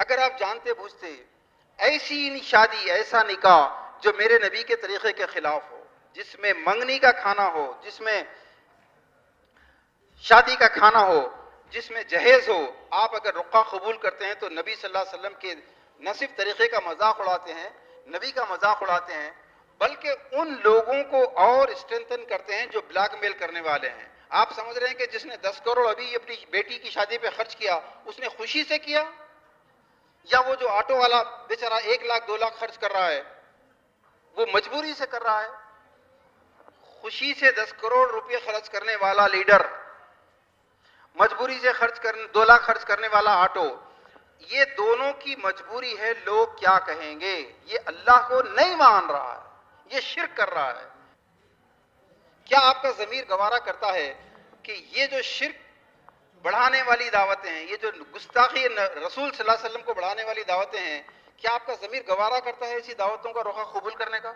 اگر آپ جانتے بوجھتے ایسی شادی، ایسا نکاح جو میرے نبی کے طریقے کے خلاف ہو، جس میں منگنی کا کھانا ہو، جس میں شادی کا کھانا ہو، جس میں جہیز ہو، آپ اگر رقعہ قبول کرتے ہیں تو نبی صلی اللہ علیہ وسلم کے نہ صرف طریقے کا مذاق اڑاتے ہیں، نبی کا مذاق اڑاتے ہیں، بلکہ ان لوگوں کو اور اسٹرینتھن کرتے ہیں جو بلیک میل کرنے والے ہیں۔ آپ سمجھ رہے ہیں کہ جس نے 10 کروڑ ابھی اپنی بیٹی کی شادی پہ خرچ کیا، اس نے خوشی سے کیا، یا وہ جو آٹو والا بیچارہ 1 لاکھ 2 لاکھ خرچ کر رہا ہے وہ مجبوری سے کر رہا ہے؟ خوشی سے 10 کروڑ روپے خرچ کرنے والا لیڈر، مجبوری سے 2 لاکھ خرچ کرنے والا آٹو، یہ دونوں کی مجبوری ہے۔ لوگ کیا کہیں گے؟ یہ اللہ کو نہیں مان رہا ہے، یہ شرک کر رہا ہے۔ کیا آپ کا ضمیر گوارا کرتا ہے کہ یہ جو شرک بڑھانے والی دعوتیں ہیں، یہ جو گستاخی رسول صلی اللہ علیہ وسلم کو بڑھانے والی دعوتیں ہیں، کیا آپ کا ضمیر گوارا کرتا ہے اسی دعوتوں کا رخ قبول کرنے کا؟